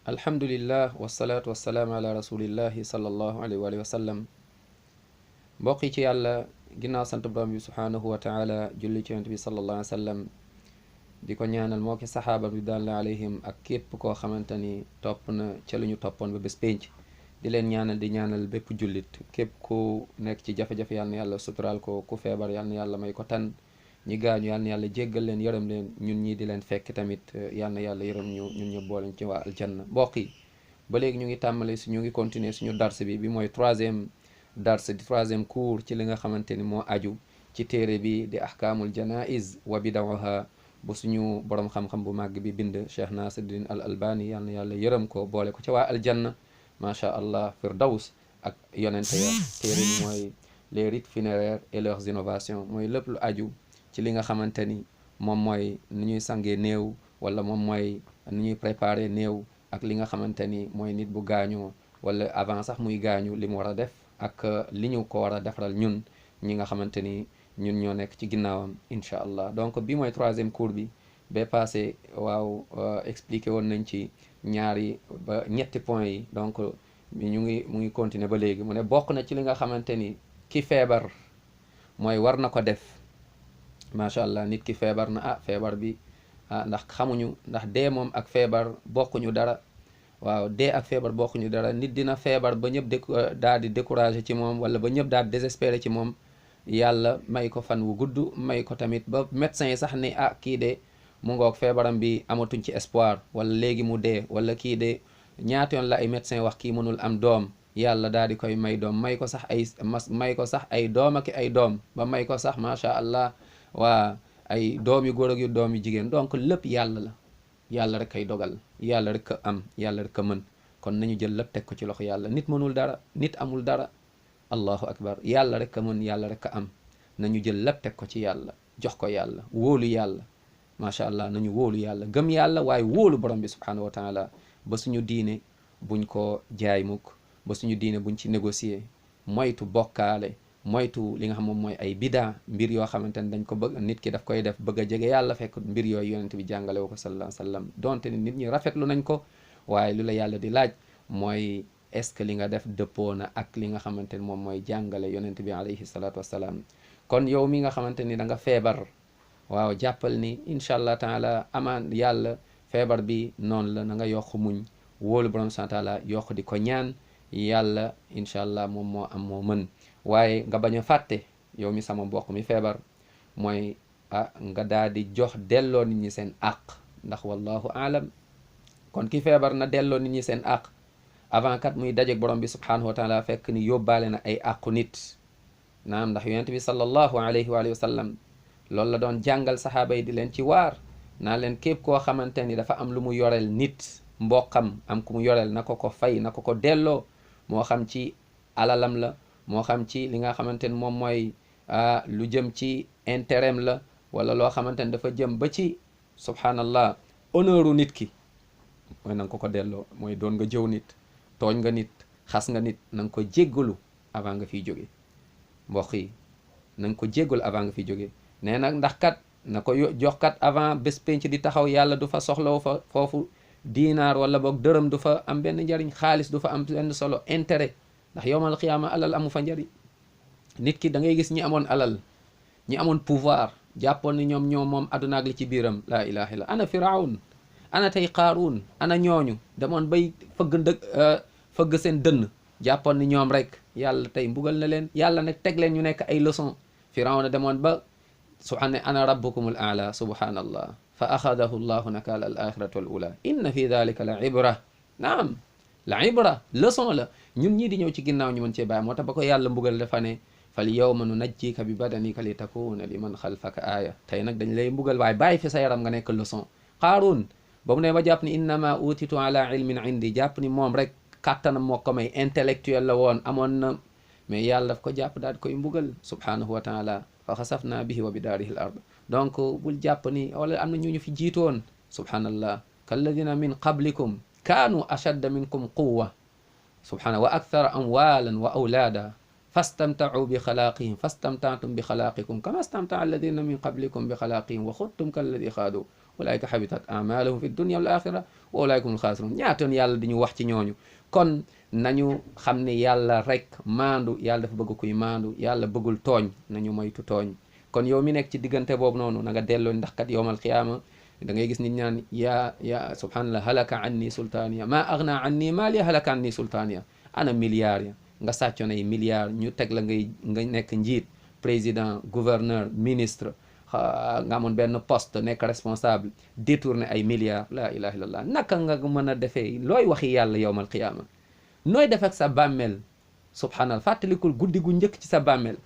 alhamdulillah wasalaatu wasalaamu ala rasulillahi sallallahu alayhi wa sallam. mbokk yi ci yàlla ginnaaw sant borom bi subhaanahu wa taala julli ci yonent bi sallallahu alayhi wa sallam di ko ñaanal moo ki saxaaba bi daal alayhim ak képp koo xamante ni topp na ca lu ñu toppoon ba bés pénc di leen ñaanal di ñaanal bépp jullit képp ku nekk ci jafe-jafe yàlla na yàlla suturaal ko ku feebar yàlla na yàlla may ko tan ñi gaañu yàlla na yàlla jéggal leen yërëm leen ñun ñii di leen fekk tamit yàlla na yàlla yërëm ñu ñun ñu booleñ ci waa aljanna. mbokk yi ba léegi ñu ngi tàmbale ñu ngi continuer suñu dars bi mooy troisième dars di troisième cours ci li nga xamante ni moo aju ci téere bi di ahkaamul janaiz wa bidawaha bu suñu borom xam-xam bu màgg bi bind Cheikh Nasiruddin al Albani yàlla na yàlla yërëm ko boole ko ci waa aljanna macha allah firdaws ak yonente ya. téere bi mooy les rites funéraires et leurs innovations, mooy lépp lu aju ci li nga xamante ni moom mooy ni ñuy sangee néew wala moom mooy ni ñuy préparer néew ak li nga xamante ni mooy nit bu gaañoo wala avant sax muy gaañu li mu war a def ak li ñu ko war a defaral ñun ñi nga xamante ni ñun ñoo nekk ci ginnaawam incha allah. donc bi mooy troisième cours bi ba passé waaw expliqué woon nañ ci ñaari ba ñetti points yi. donc mu ngi continuer ba léegi mu ne bokk na ci li nga xamante ni ki feebar mooy war na ko def. macha allah nit ki feebar na feebar bi ndax xamuñu ndax dee moom ak feebar bokkuñu dara. waaw dee ak feebar bokkuñu dara. nit dina feebar ba ñëpp daal di découragé ci moom wala ba ñëpp daal di désespéré ci moom yàlla may ko fan wu gudd may ko tamit ba médecin yi sax ni kii de mu ngoog feebaram bi amatuñ ci espoir wala léegi mu dee wala kii de ñaata yoon la ay médecin wax kii mënul am doom yàlla daal di koy may doom may ko sax ay doom ak ay doom ba may ko sax macha allah waa ay doom yu góor ak yu doom yu jigéen. donc lépp yàlla la yàlla rek kay dogal yàlla rek a am yàlla rek a mën kon nañu jël lépp teg ko ci loxo yàlla. nit mënul dara nit amul dara allahu akbar yàlla rek a mën yàlla rek a am nañu jël lépp teg ko ci yàlla jox ko yàlla wóolu yàlla macha allah nañu wóolu yàlla gëm yàlla waaye wóolu borom bi subhanahu wa taala ba suñu diine buñ ko jaay mukk ba suñu diine buñ ci négocier moytu bokkaale moytu li nga xam moom mooy ay bidaa mbir yoo xamante ne dañ ko bëgg nit ki daf koy def bëgg a jege yàlla fekk mbir yooyu yonent bi jàngale wu ko sallallahu alayhi wa sallam donte ni nit ñi rafetlu nañ ko waaye lu la yàlla di laaj mooy est-ce que li nga def dëppoo na ak li nga xamante ni moom mooy jàngale yonent bi alayhi salaatu wasalaam. kon yow mi nga xamante ni da nga feebar waaw jàppal ni incha allah taala amaan yàlla feebar bi noonu la na nga yokk muñ wóolu borom subhanahu wa taala yokk di ko ñaan yàlla incha allah moom moo am moo mën. waaye nga bañ a fàtte yow mi sama mbokk mi feebar mooy nga daal di jox delloo nit ñi seen àq ndax wallahu aalam. kon ki feebar na delloo nit ñi seen àq avant kat muy dajeek borom bi subhanahu wa taala fekk ni yóbbaale na ay àqu nit. naam ndax yonent bi sallallahu alayhi wa sallam loolu la doon jàngal saxaaba yi di leen ci waar naa leen képp koo xamante ni dafa am lu mu yoreel nit mboqam am ku mu yoreel na ko ko fay na ko ko delloo moo xam ci alalam la moo xam ci li nga xamante ni moom mooy lu jëm ci intérêt la wala loo xamante ni dafa jëm ba ci subhanallah honneuru nit ki mooy na nga ko delloo. mooy doon nga jëw nit tooñ nga nit xas nga nit na nga ko jéggalu avant nga fiy jóge. mbokk yi na nga ko jéggalu avant nga fiy jóge. nee nag ndax kat na ko jox kat avant bés penc di taxaw yàlla du fa soxlaw fa foofu diinaar wala boog dërëm du fa am benn njariñ xaalis du fa am benn solo intérêt ndax yowmal xiyaama alal amu fa njariñ. nit ki da ngay gis ñi amoon alal ñi amoon pouvoir jàppoon ni ñoom moom àdduna ak li ci biiram laa ilaha illa ana firawn ana tey qaaruun ana ñooñu demoon bay fëgg seen dënn jàppoon ni ñoom rek yàlla tey mbugal na leen yàlla nag teg leen ñu nekk ay leçon. firawna demoon ba su ane ana rabbukumul aala subhanallah fa axadahu llahu nakala al axirati wal ula inna fi dalika la ibra. naam la ibra leçon la ñun ñii di ñëw ci ginnaaw ñu mën cee bàyyi moo tax ba ko yàlla mbugal dafa ne fal yawma nunajjika bi badanika li takuna liman xalfaka aaya. tey nag dañ lay mbugal waaye bàyyi fi sa yaram nga nekk leçon. qaaruun ba mu ne ba jàpp ni innama utitu ala ilmin indi jàpp ni moom rek kàttanam moo ko may intellectuel la woon amoon na mais yàlla daf ko jàpp daal di koy mbugal subhanahu wa taala fa xasafna bihi wa bidaarihi al ard. donc bul jàpp ni wala am na ñu fi jiitoon subhanallah kalladina min qablikum kaanu ashadda minkum quwwa subhanahu wa akthara amwalan wa awlaada fastamta'u bi xalaaqihim fastamta'tum bi xalaaqikum kama stamta'a alladina min qablikum bi xalaaqihim wa xudtum kalladi xaadu ulaika habitat a'maluhum fi dunya wal axira wa ulaa'ika humul xaasiruun. ñaatoon yàlla di ñu wax ci ñooñu. kon nañu xam ne yàlla rek maandu, yàlla dafa bëgg kuy maandu, yàlla bëggul tooñ, nañu moytu tooñ. kon yow mi nekk ci diggante boobu noonu na nga delloo, ndax kat yowmal qiyaama da ngay gis nit ñaan ya subhanallah halaka anni sultaaniya ma agna anni maali halaka anni sultaaniya. ana milliards ya nga sàccoon ay milliards ñu teg la nga nekk njiit, président, gouverneur, ministre, nga amoon benn poste nekk responsable, détourné ay milliards. la ilaha illallah. naka nga mën a defee looy waxi yàlla yowmal qiyaama? nooy def ak sa bàmmeel? subhanallah, fàttalikul guddi gu njëkk ci sa bàmmeel.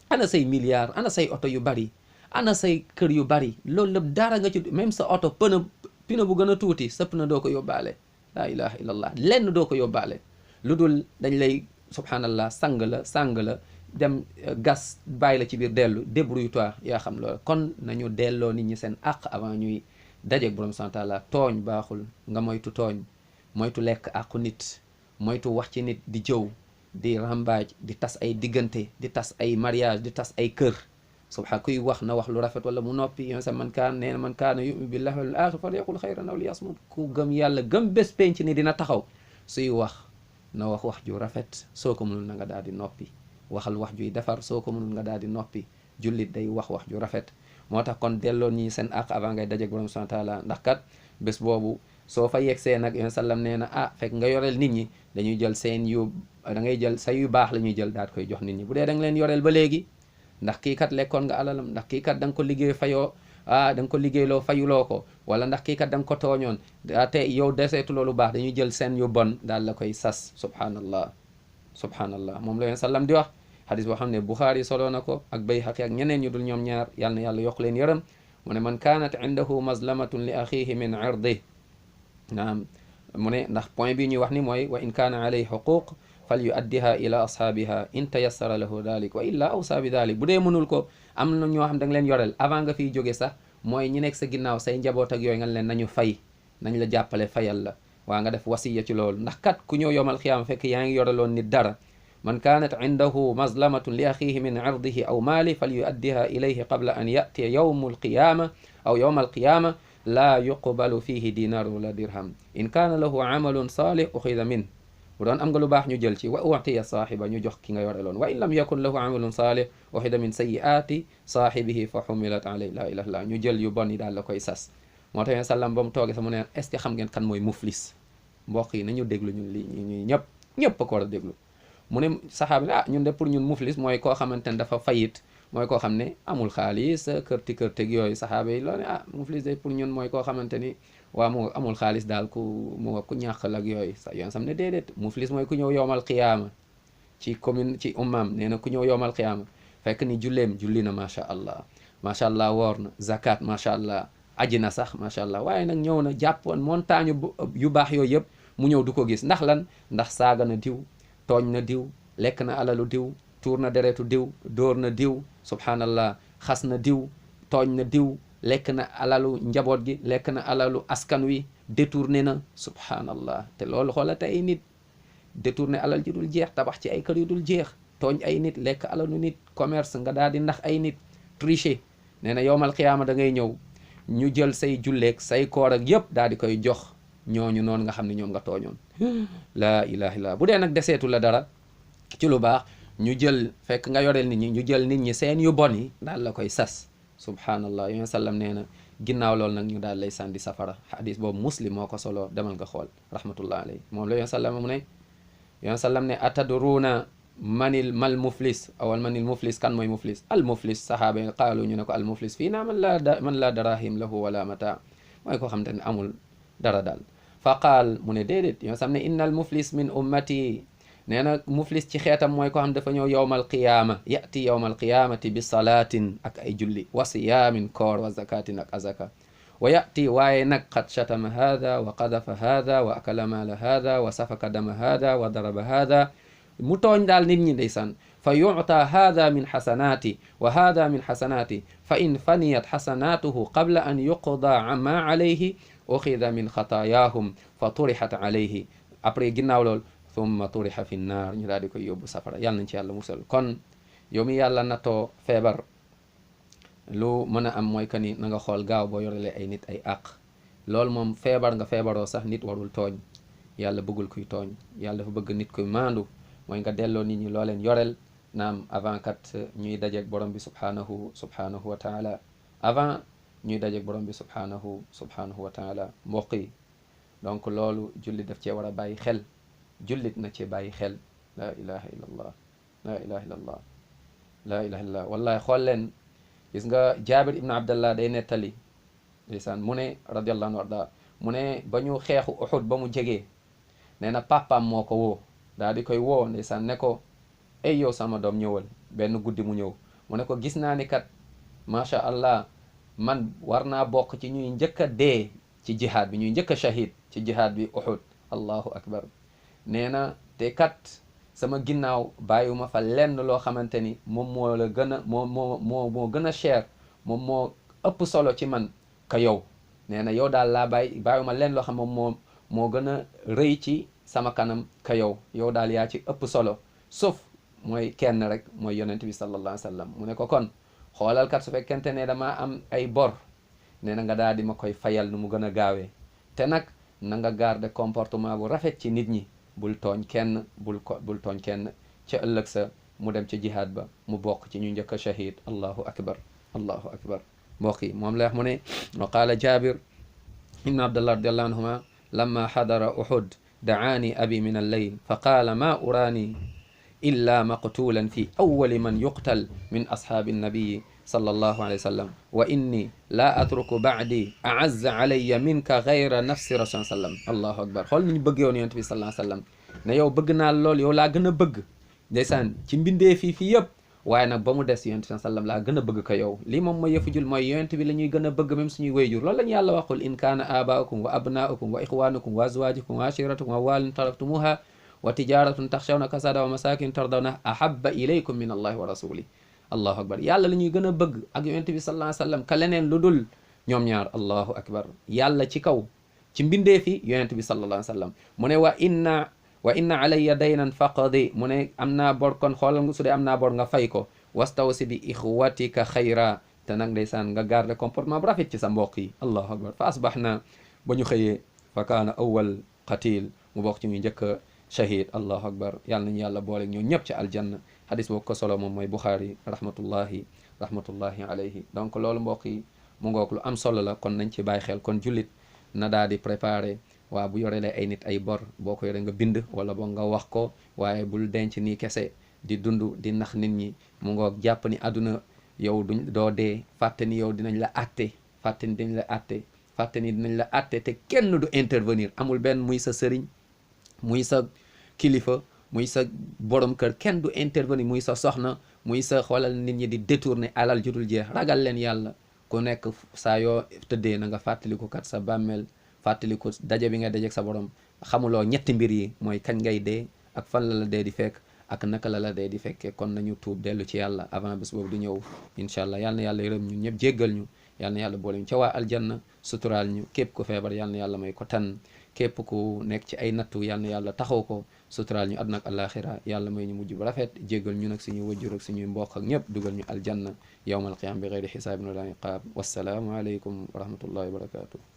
ana say milliards, ana say oto yu bari, ana say kër yu bari, loolu lépp dara nga ci, même sa oto pneu bu gën a tuuti sa pneu doo ko yóbbaale. la ilaha illallah. lenn doo ko yóbbaale lu dul dañ lay subhanallah sang la dem gas bàyyi la ci biir dellu, débrouille-toi, yaa xam loolu. kon nañu delloo nit ñi seen àq avant ñuy dajeeg borom subhanahu wa taala. tooñ baaxul, nga moytu tooñ, moytu lekk àqu nit, moytu wax ci nit, di jëw, di rambaaj, di tas ay diggante, di tas ay mariage, di tas ay kër. subhanallah, kuy wax na wax lu rafet wala mu noppi. yoon sa man kaana yu'minu billahi wal aaxir falyaqul xayran aw liyasmut. ku gëm yàlla gëm bés penc ni dina taxaw, suy wax na wax ju rafet. soo ko mënul na nga daal di noppi. waxal wax juy defar. soo ko mënul nga daal di noppi. jullit day wax ju rafet. moo tax kon delloo ñi seen àq avant ngay dajeeg borom subhanahu wa taala. ndax kat bés boobu soo fa yegsee nag yoon sallam nee na fekk nga yoreel nit ñi, dañuy jël seen da ngay jël sa yu baax la ñuy jël daal koy jox nit ñi. bu dee da nga leen yoreel ba léegi, ndax kii kat lekkoon nga alalam, ndax kii kat da nga ko liggéey fayoo, da nga ko liggéeyloo fayuloo ko, wala ndax kii kat da nga ko tooñoon te yow deseetu loolu baax, dañuy jël seen yu bon daal la koy sas. subhanallah moom la yoon sallam di wax. xadis boo xam ne Buxaari soloo na ko ak Bayhaqi ak ñeneen ñu dul ñoom ñaar, yàlla na yàlla yokk leen yërëm. mu ne man kaanat indahu mazlamatun li axihi min irdi. naam mu ne ndax point bi ñuy wax ni mooy wa in kaana alayhi xuquq fal yuaddiha ila ashaabiha in tayassara lahu dalik wa illa awsa bi dalik. bu dee mënul ko, am na ñoo xam da nga leen yoreel avant nga fiy jóge sax, mooy ñi nekk sa ginnaaw say njaboot ak yooyu nga leen nañu fay, nañ la jàppale fayal la. waa nga def wasiya ci loolu, ndax kat ku ñëw yowmal xiyaama fekk yaa ngi yoreloon nit dara. man kaanat indahu mazlamatun li axihi min irdihi aw maali fal yuaddiha ilayhi qabla an yatiya yowmu alqiyama aw yowma alqiyama laa yuqbalu fihi dinar wala dirham. in kaana lahu amalun salih uxida min. bu doon am nga lu baax ñu jël ci, wa utiya saaxiba ñu jox ki nga yoreloon. wa in lam yakun lahu amalun salih uxida min sayiaati saaxibihi fa xumilat alayhi. la ilaha illallah. ñu jël yu bon yi daal la koy sas. moo tax sallam ba mu toogee sa mu ne est ce que xam ngeen kan mooy muflis? mbokk yi nañu déglu ñun li ñuy ñëpp a ko war a déglu. mu ne saxaaba ne ñun de pour ñun muflis mooy koo xamante ne dafa fayit, mooy koo xam ne amul xaalis, kërteg yooyu. saxaaba yi loolu ne muflis de pour ñun mooy koo xamante ni waa mu amul xaalis daal, ku ñàqal ak yooyu. sa yoon sam ne déedéet, muflis mooy ku ñëw yowmal qiyaama ci commune ci ummam. nee na ku ñëw yowmal qiyaama fekk ni julli na macha allah woor na, zakat macha allah, aji na sax macha allah, waaye nag ñëw na jàppoon montagne yu baax yooyu yëpp mu ñëw du ko gis. ndax lan? ndax saaga na diw, tooñ na diw, lekk na alalu diw, tuur na deretu diw, dóor na diw, subhanallah, xas na diw, tooñ na diw, lekk na alalu njaboot gi, lekk na alalu askan wi, détourné na. subhanallah. te loolu xoola te ay nit détourné alal ji dul jeex, tabax ci ay kër yu dul jeex, tooñ ay nit, lekk alalu nit, commerce nga daal di ndax ay nit, tricher. nee na yowmal xiyaama da ngay ñëw ñu jël say julleeg say koor ak yëpp daal di koy jox ñooñu noonu nga xam ne ñoom nga tooñoon. laa ilaha illallah. bu dee nag deseetu la dara ci lu baax, ñu jël fekk nga yoreel nit ñi, ñu jël nit ñi seen yu bon yi daal la koy sas. subhanallah. yoon sallam nee na ginnaaw loolu nag ñu daal lay sànni safara. xadis boobu Muslim moo ko solo, demal nga xool rahmatullah alayhi. moom la yoon sallam mu ne, yoon sallam ne atadruuna mal muflis awal manil muflis, kan mooy muflis? al muflis. sahaaba yi qaalu ñu ne ko al muflis fii naa man la darahim lahu wala mata, mooy koo xam te ne amul dara daal. fa qaal mu ne déedéet, yoon sam ne inna al muflis min ummati. nee na muflis ci xeetam mooy koo xam dafa ñëw yowmal qiyaama, yati yowmal qiyaamati bi salaatin ak ay julli, wa siyaamin koor, wa zakatin ak azaka. wa yati waaye nag qad shatama hada wa qadafa hada wa akala maala hada wa safaka dama hada wa daraba hada. mu tooñ daal nit ñi ndeysaan. fa yuta hada min xasanaati wa hada min xasanaati fa in faniyat xasanaatuhu qabla an yuqda ma alayhi uxida min xataayaahum fa turixat alayhi. après ginnaaw lool thumma turixa fi nnaar, ñu daal di koy yóbbu safara. yàlla nañ ci yàlla musal. kon yow mi yàlla natoo feebar, lu mën a am mooy que ni na nga xool gaaw boo yorelee ay nit ay àq loolu moom feebar nga feebaroo sax nit warul tooñ. yàlla bëggul kuy tooñ. yàlla dafa bëgg nit kuy maandu mooy nga delloo nit ñi loo leen yoreel naam avant kat ñuy dajeeg borom bi subhanahu wa taala avant ñuy dajeeg borom bi subhanahu wa taala mbokk yi. donc loolu jullit daf cee war a bàyyi xel. jullit na ci bàyyi xel. la ilaha illallah la ilaha illallah la ilaha illallah wallahi xool leen gis nga Jaabir ibn Abdallah day nettali ndeysaan mu ne radiyallahu anhu arda mu ne ba ñu xeexu Uhud ba mu jegee nee na papaam moo ko woo daal di koy woo ndeysaan ne ko ay yow sama doom ñëwal benn guddi mu ñëw mu ne ko gis naa ni kat macha allah man war naa bokk ci ñuy njëkk a dee ci jihaad bi ñuy njëkk a shahid ci jihaad bi Uhud allahu akbar nee na te kat sama ginnaaw bàyyiwuma fa lenn loo xamante ni moom moo la gën a moo gën a cher moom moo ëpp solo ci man ka yow nee na yow daal laa bàyyiwuma lenn loo xam moom moo gën a rëy ci sama kanam ka yow daal yaa ci ëpp solo sauf mooy kenn rek mooy yonent bi sallallahu alayhi wa sallam mu ne ko kon xoolal kat su fekkente ne damaa am ay bor nee na nga daal di ma koy fayal nu mu gën a gaawee te nag na nga garder comportement bu rafet ci nit ñi bul tooñ kenn bul tooñ kenn ca ëllëg sa mu dem ca jihaad ba mu bokk ci ñu njëkk a shahid allahu akbar allahu akbar mbokk yi moom la wax mu ne wa qaala Jabir ibn Abdallah radiallahu anhuma lamma xadara Uhud dacaani abi min alleyl fa qaala ma uraani illa maqtulan fi awali man yuqtal min ashaabi nnabiyi sallallahu alayhi wa sallam wa inni la atruku ba'di a'azza alayya minka ghayra nafsi rasul sallam allahu akbar xool ni ñu bëgg yoon yonent bi sallallahu alayhi wa sallam ne yow bëgg naa lool yow laa gën a bëgg ndeysaan ci mbindee fii yëpp waaye nag ba mu des yonent bi sallam laa gën a bëgg ko yow lii moom mooy yëfu jul mooy yonent bi la ñuy gën a bëgg même suñuy wayjur loolu la ñu yàlla waxul in kaana abaakum wa abnaukum wa ixwanukum wa azwajukum wa ashiratukum wa amwalun taraktumuha wa tijaratun taxshawna kasada wa masakin tardawna ahabba ilaykum min allahi wa rasuli allahu akbar yàlla la ñuy gën a bëgg ak yonent bi sallallahu alayhi wa sallam ka leneen lu dul ñoom ñaar allahu akbar yàlla ci kaw ci mbindee fi yonent bi sallallahu alayhi wa sallam mu ne wa inna alayya daynan faqdi mu ne am naa bor kon xoolal nga su dee am naa bor nga fay ko wastawsi bi ixwatika xayra te nag ndeysaan nga garder comportement bu rafet ci sa mbokk yi allahu akbar fa asbaxna ba ñu xëyee fa kaana awal qatil mu bokk ci muy njëkk shahid allahu akbar yàlla nañu yàlla boole ñoo ñëpp ci aljanna xadis boobu ko solo moom mooy Buxaari rahmatullahi alayhi donc loolu mbokk yi mu ngoog lu am solo la kon nañ ci bàyyi xel kon jullit na daal di préparer waa bu yorelee ay nit ay bor boo ko yore nga bind wala boo nga wax ko waaye bul denc nii kese di dund di nax nit ñi mu ngoog jàpp ni àdduna yow doo dee fàtte ni yow dinañ la atte fàtte ni dinañ la atte te kenn du intervenir amul benn muy sa sëriñ muy sa kilifa muy sa borom kër kenn du intervenir muy sa soxna muy sa xoolal nit ñi di détourner alal judul jeex ragal leen yàlla ku nekk saa yoo tëddee na nga fàttaliku kat sa bàmmeel fàttaliku daje bi nga dajeek sa borom xamuloo ñetti mbir yi mooy kañ ngay dee ak fan la dee di fekk ak naka la dee di fekkee kon nañu tuub dellu ci yàlla avant bés boobu di ñëw incha allah yal na yàlla yërëm ñun ñëpp jéggal ñu yal na yàlla boole ñu ca waa aljanna suturaal ñu képp ku feebar yal na yàlla may ko tan képp ku nekk ci ay nattu yal na yàlla taxaw ko suturaal ñu àdduna ak alaxira yàlla may ñu mujj bu rafet jéggal ñu nag suñuy wajjur ak suñuy mbokk ak ñëpp dugal ñu aljanna yawmal qiyaama bi ghayri xisaabin wala iqaab wassalaamu aleykum wa rahmatullahi wa barakatuh